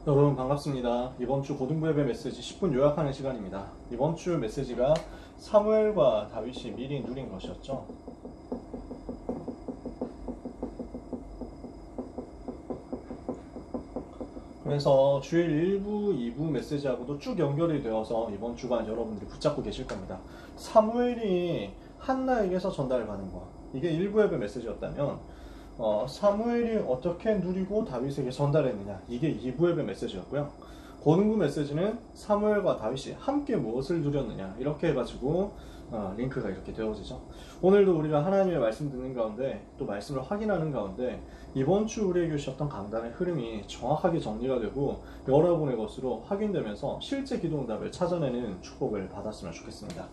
여러분 반갑습니다. 이번 주 고등부예배 메시지 10분 요약하는 시간입니다. 이번 주 메시지가 사무엘과 다윗이 미리 누린 것이었죠. 그래서 주일 1부, 2부 메시지하고도 쭉 연결이 되어서 이번 주간 여러분들이 붙잡고 계실 겁니다. 사무엘이 한나에게서 전달받는 것, 이게 1부 예배 메시지였다면 사무엘이 어떻게 누리고 다윗에게 전달했느냐, 이게 2부 예배 메시지였고요. 고등부 메시지는 사무엘과 다윗이 함께 무엇을 누렸느냐, 이렇게 해가지고 링크가 이렇게 되어지죠. 오늘도 우리가 하나님의 말씀 듣는 가운데 또 말씀을 확인하는 가운데 이번 주 우리에게 주셨던 강단의 흐름이 정확하게 정리가 되고 여러분의 것으로 확인되면서 실제 기도응답을 찾아내는 축복을 받았으면 좋겠습니다.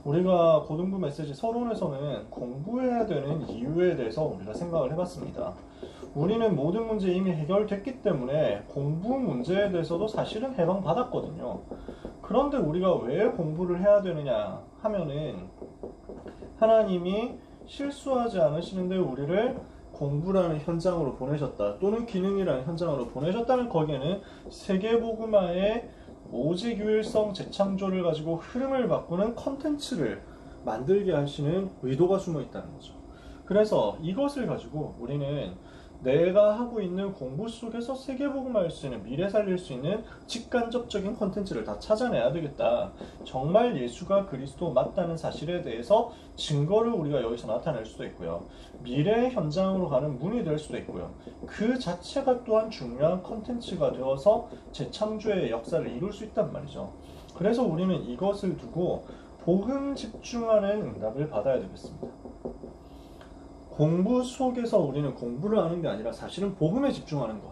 우리가 고등부 메시지 서론에서는 공부해야 되는 이유에 대해서 우리가 생각을 해봤습니다. 우리는 모든 문제 이미 해결됐기 때문에 공부 문제에 대해서도 사실은 해방받았거든요. 그런데 우리가 왜 공부를 해야 되느냐 하면은 하나님이 실수하지 않으시는데 우리를 공부라는 현장으로 보내셨다, 또는 기능이라는 현장으로 보내셨다는, 거기에는 세계복음화의 오직유일성 재창조를 가지고 흐름을 바꾸는 컨텐츠를 만들게 하시는 의도가 숨어 있다는 거죠. 그래서 이것을 가지고 우리는 내가 하고 있는 공부 속에서 세계복음화할 수 있는, 미래 살릴 수 있는 직간접적인 컨텐츠를 다 찾아내야 되겠다. 정말 예수가 그리스도 맞다는 사실에 대해서 증거를 우리가 여기서 나타낼 수도 있고요. 미래의 현장으로 가는 문이 될 수도 있고요. 그 자체가 또한 중요한 컨텐츠가 되어서 재창조의 역사를 이룰 수 있단 말이죠. 그래서 우리는 이것을 두고 복음 집중하는 응답을 받아야 되겠습니다. 공부 속에서 우리는 공부를 하는 게 아니라 사실은 복음에 집중하는 것,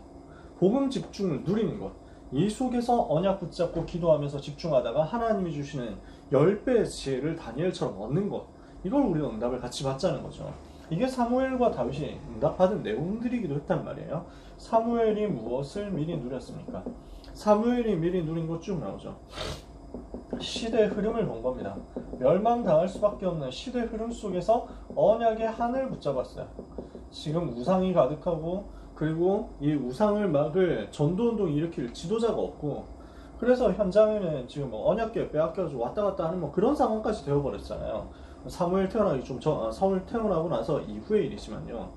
복음 집중을 누리는 것, 이 속에서 언약 붙잡고 기도하면서 집중하다가 하나님이 주시는 10배의 지혜를 다니엘처럼 얻는 것, 이걸 우리가 응답을 같이 받자는 거죠. 이게 사무엘과 다윗이 응답받은 내용들이기도 했단 말이에요. 사무엘이 무엇을 미리 누렸습니까? 사무엘이 미리 누린 것 쭉 나오죠. 시대의 흐름을 본 겁니다. 멸망당할 수밖에 없는 시대 흐름 속에서 언약의 한을 붙잡았어요. 지금 우상이 가득하고, 그리고 이 우상을 막을 전도운동을 일으킬 지도자가 없고, 그래서 현장에는 지금 언약궤 빼앗겨서 왔다 갔다 하는 그런 상황까지 되어버렸잖아요. 사무엘 태어나고 나서 이후의 일이지만요.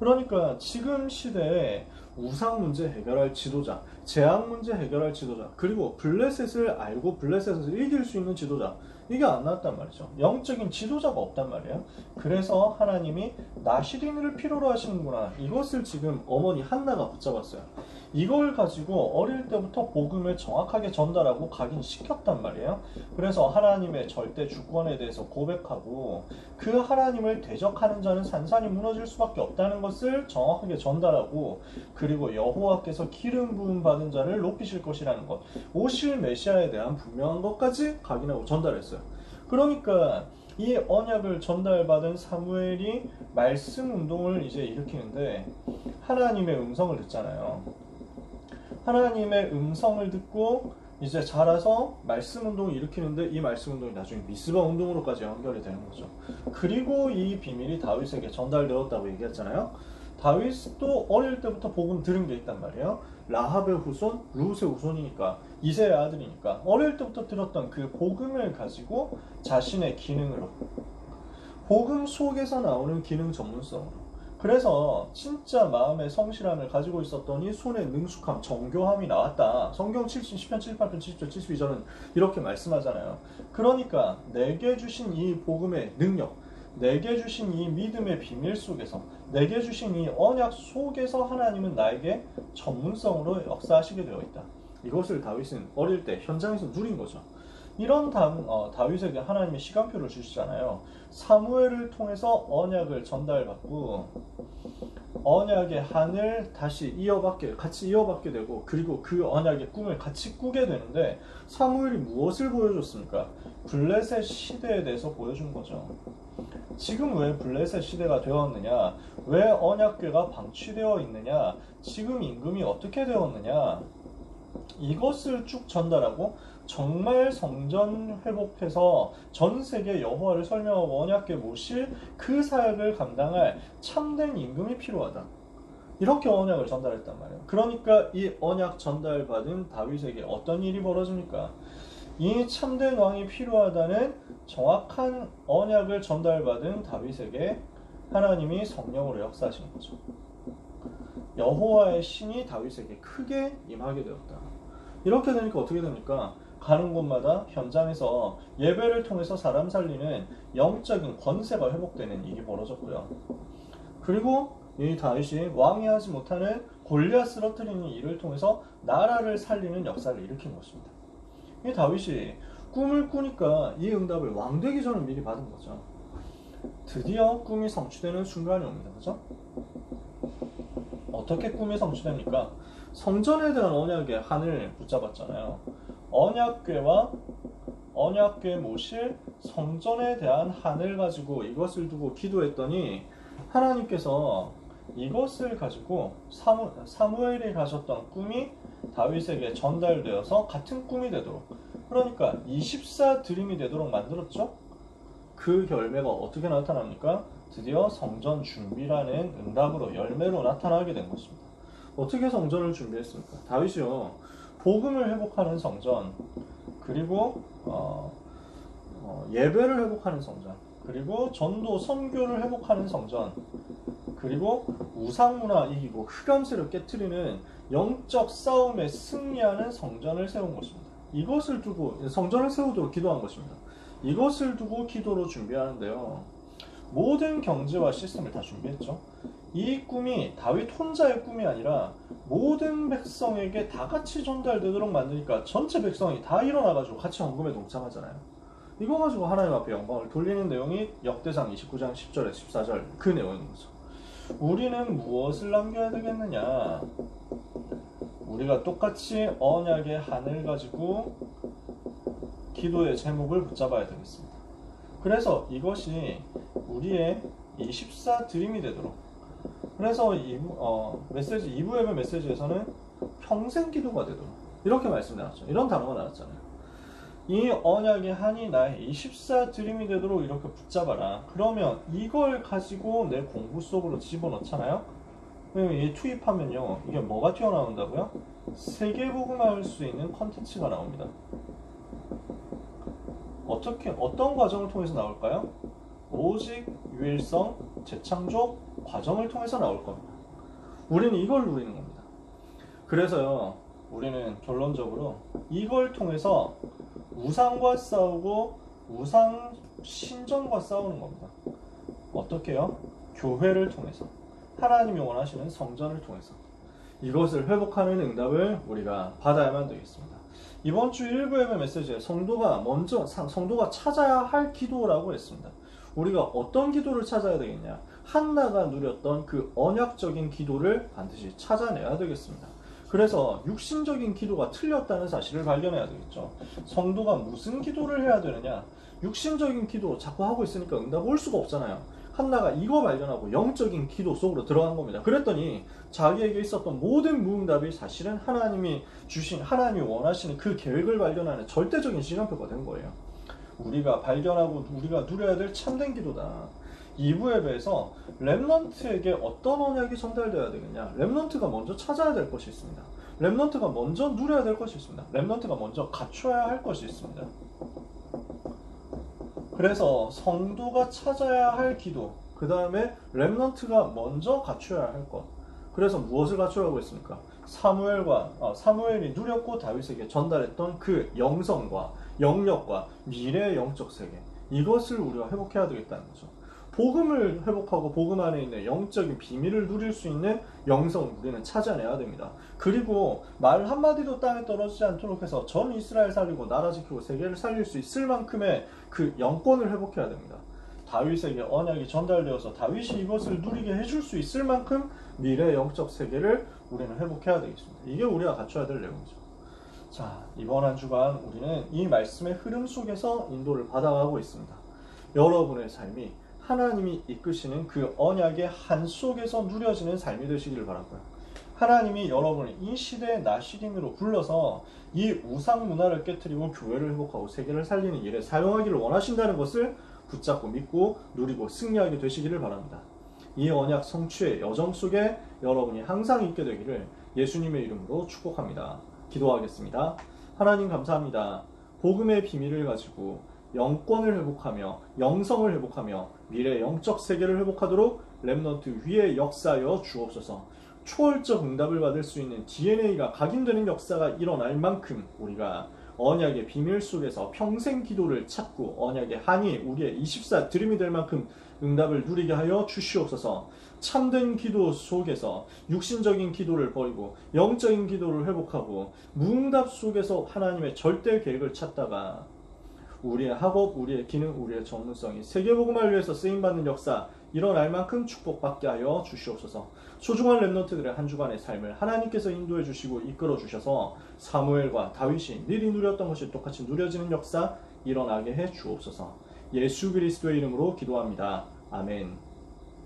그러니까 지금 시대에 우상 문제 해결할 지도자, 재앙 문제 해결할 지도자, 그리고 블레셋을 알고 블레셋을 이길 수 있는 지도자, 이게 안 나왔단 말이죠. 영적인 지도자가 없단 말이에요. 그래서 하나님이 나시린을 필요로 하시는구나, 이것을 지금 어머니 한나가 붙잡았어요. 이걸 가지고 어릴 때부터 복음을 정확하게 전달하고 각인시켰단 말이에요. 그래서 하나님의 절대 주권에 대해서 고백하고, 그 하나님을 대적하는 자는 산산이 무너질 수밖에 없다는 것을 정확하게 전달하고, 그리고 여호와께서 기름 부음 받은 자를 높이실 것이라는 것, 오실 메시아에 대한 분명한 것까지 각인하고 전달했어요. 그러니까 이 언약을 전달받은 사무엘이 말씀 운동을 이제 일으키는데, 하나님의 음성을 듣잖아요. 하나님의 음성을 듣고 이제 자라서 말씀 운동을 일으키는데, 이 말씀 운동이 나중에 미스바 운동으로까지 연결이 되는 거죠. 그리고 이 비밀이 다윗에게 전달되었다고 얘기했잖아요. 다윗도 어릴 때부터 복음 들은 게 있단 말이에요. 라합의 후손, 룻의 후손이니까, 이새의 아들이니까 어릴 때부터 들었던 그 복음을 가지고 자신의 기능으로, 복음 속에서 나오는 기능 전문성으로, 그래서 진짜 마음의 성실함을 가지고 있었던 이 손의 능숙함, 정교함이 나왔다. 성경 10편, 78편, 70절, 72절은 이렇게 말씀하잖아요. 그러니까 내게 주신 이 복음의 능력, 내게 주신 이 믿음의 비밀 속에서, 내게 주신 이 언약 속에서 하나님은 나에게 전문성으로 역사하시게 되어 있다. 이것을 다윗은 어릴 때 현장에서 누린 거죠. 이런 다윗에게 하나님의 시간표를 주시잖아요. 사무엘을 통해서 언약을 전달받고 언약의 한을 다시 같이 이어받게 되고, 그리고 그 언약의 꿈을 같이 꾸게 되는데, 사무엘이 무엇을 보여줬습니까? 블레셋 시대에 대해서 보여준 거죠. 지금 왜 블레셋 시대가 되었느냐, 왜 언약궤가 방치되어 있느냐, 지금 임금이 어떻게 되었느냐, 이것을 쭉 전달하고, 정말 성전 회복해서 전 세계 여호와를 설명하고 언약궤 모실 그 사역을 감당할 참된 임금이 필요하다. 이렇게 언약을 전달했단 말이에요. 그러니까 이 언약 전달받은 다윗에게 어떤 일이 벌어집니까? 이 참된 왕이 필요하다는 정확한 언약을 전달받은 다윗에게 하나님이 성령으로 역사하시는 거죠. 여호와의 신이 다윗에게 크게 임하게 되었다. 이렇게 되니까 어떻게 됩니까? 가는 곳마다 현장에서 예배를 통해서 사람 살리는 영적인 권세가 회복되는 일이 벌어졌고요. 그리고 이 다윗이 왕이 하지 못하는 골리앗 쓰러뜨리는 일을 통해서 나라를 살리는 역사를 일으킨 것입니다. 이 다윗이 꿈을 꾸니까 이 응답을 왕 되기 전에 미리 받은 거죠. 드디어 꿈이 성취되는 순간이 옵니다. 그죠? 어떻게 꿈이 성취됩니까? 성전에 대한 언약의 한을 붙잡았잖아요. 언약궤와 언약궤 모실 성전에 대한 한을 가지고 이것을 두고 기도했더니 하나님께서 이것을 가지고 사무엘이 가졌던 꿈이 다윗에게 전달되어서 같은 꿈이 되도록, 그러니까 24 드림이 되도록 만들었죠. 그 열매가 어떻게 나타납니까? 드디어 성전 준비라는 응답으로 열매로 나타나게 된 것입니다. 어떻게 성전을 준비했습니까? 다윗이요, 복음을 회복하는 성전, 그리고 예배를 회복하는 성전, 그리고 전도 선교를 회복하는 성전, 그리고 우상문화 이기고 흑암세를 깨트리는 영적 싸움에 승리하는 성전을 세운 것입니다. 이것을 두고 성전을 세우도록 기도한 것입니다. 이것을 두고 기도로 준비하는데요, 모든 경제와 시스템을 다 준비했죠. 이 꿈이 다윗 혼자의 꿈이 아니라 모든 백성에게 다 같이 전달되도록 만드니까 전체 백성이 다 일어나가지고 같이 헌금에 동참하잖아요. 이거 가지고 하나님 앞에 영광을 돌리는 내용이 역대상 29장 10절에 14절 그 내용인 거죠. 우리는 무엇을 남겨야 되겠느냐? 우리가 똑같이 언약의 한을 가지고 기도의 제목을 붙잡아야 되겠습니다. 그래서 이것이 우리의 24 드림이 되도록, 그래서 메시지 2부 예배 메시지에서는 평생 기도가 되도록 이렇게 말씀드렸죠. 이런 단어가 나왔잖아요. 이 언약의 한이 나의 24 드림이 되도록 이렇게 붙잡아라. 그러면 이걸 가지고 내 공부 속으로 집어넣잖아요. 이 투입하면요, 이게 뭐가 튀어나온다고요? 세계복음화할 수 있는 컨텐츠가 나옵니다. 어떤 과정을 통해서 나올까요? 오직 유일성 재창조 과정을 통해서 나올 겁니다. 우리는 이걸 누리는 겁니다. 그래서요, 우리는 결론적으로 이걸 통해서 우상과 싸우고 우상 신전과 싸우는 겁니다. 어떻게요? 교회를 통해서, 하나님이 원하시는 성전을 통해서 이것을 회복하는 응답을 우리가 받아야만 되겠습니다. 이번 주 1부 예배 메시지에 성도가 찾아야 할 기도라고 했습니다. 우리가 어떤 기도를 찾아야 되겠냐? 한나가 누렸던 그 언약적인 기도를 반드시 찾아내야 되겠습니다. 그래서 육신적인 기도가 틀렸다는 사실을 발견해야 되겠죠. 성도가 무슨 기도를 해야 되느냐? 육신적인 기도 자꾸 하고 있으니까 응답 올 수가 없잖아요. 한나가 이거 발견하고 영적인 기도 속으로 들어간 겁니다. 그랬더니 자기에게 있었던 모든 무응답이 사실은 하나님이 원하시는 그 계획을 발견하는 절대적인 시간표가 된 거예요. 우리가 발견하고 우리가 누려야 될 참된 기도다. 2부 예배에서 렘넌트에게 어떤 언약이 전달되어야 되겠냐? 렘넌트가 먼저 찾아야 될 것이 있습니다. 렘넌트가 먼저 누려야 될 것이 있습니다. 렘넌트가 먼저 갖춰야 할 것이 있습니다. 그래서 성도가 찾아야 할 기도, 그 다음에 렘넌트가 먼저 갖춰야 할 것. 그래서 무엇을 갖추라고 했습니까? 사무엘이 누렸고 다윗에게 전달했던 그 영성과 영력과 미래의 영적 세계, 이것을 우리가 회복해야 되겠다는 거죠. 복음을 회복하고 복음 안에 있는 영적인 비밀을 누릴 수 있는 영성을 우리는 찾아내야 됩니다. 그리고 말 한마디도 땅에 떨어지지 않도록 해서 전 이스라엘 살리고 나라 지키고 세계를 살릴 수 있을 만큼의 그 영권을 회복해야 됩니다. 다윗에게 언약이 전달되어서 다윗이 이것을 누리게 해줄 수 있을 만큼 미래의 영적 세계를 우리는 회복해야 되겠습니다. 이게 우리가 갖춰야 될 내용이죠. 자, 이번 한 주간 우리는 이 말씀의 흐름 속에서 인도를 받아가고 있습니다. 여러분의 삶이 하나님이 이끄시는 그 언약의 한 속에서 누려지는 삶이 되시기를 바라고요. 하나님이 여러분을 이 시대의 나시린으로 불러서 이 우상 문화를 깨트리고 교회를 회복하고 세계를 살리는 일에 사용하기를 원하신다는 것을 붙잡고 믿고 누리고 승리하게 되시기를 바랍니다. 이 언약 성취의 여정 속에 여러분이 항상 있게 되기를 예수님의 이름으로 축복합니다. 기도하겠습니다. 하나님 감사합니다. 복음의 비밀을 가지고 영권을 회복하며 영성을 회복하며 미래 영적 세계를 회복하도록 렘넌트 위에 역사하여 주옵소서. 초월적 응답을 받을 수 있는 DNA가 각인되는 역사가 일어날 만큼 우리가 언약의 비밀 속에서 평생 기도를 찾고 언약의 한이 우리의 24 드림이 될 만큼 응답을 누리게 하여 주시옵소서. 참된 기도 속에서 육신적인 기도를 버리고 영적인 기도를 회복하고 무응답 속에서 하나님의 절대 계획을 찾다가 우리의 학업, 우리의 기능, 우리의 전문성이 세계복음을 위해서 쓰임받는 역사 일어날 만큼 축복받게 하여 주시옵소서. 소중한 렘넌트들의 한 주간의 삶을 하나님께서 인도해 주시고 이끌어 주셔서 사무엘과 다윗이 늘이 누렸던 것이 똑같이 누려지는 역사 일어나게 해 주옵소서. 예수 그리스도의 이름으로 기도합니다. 아멘.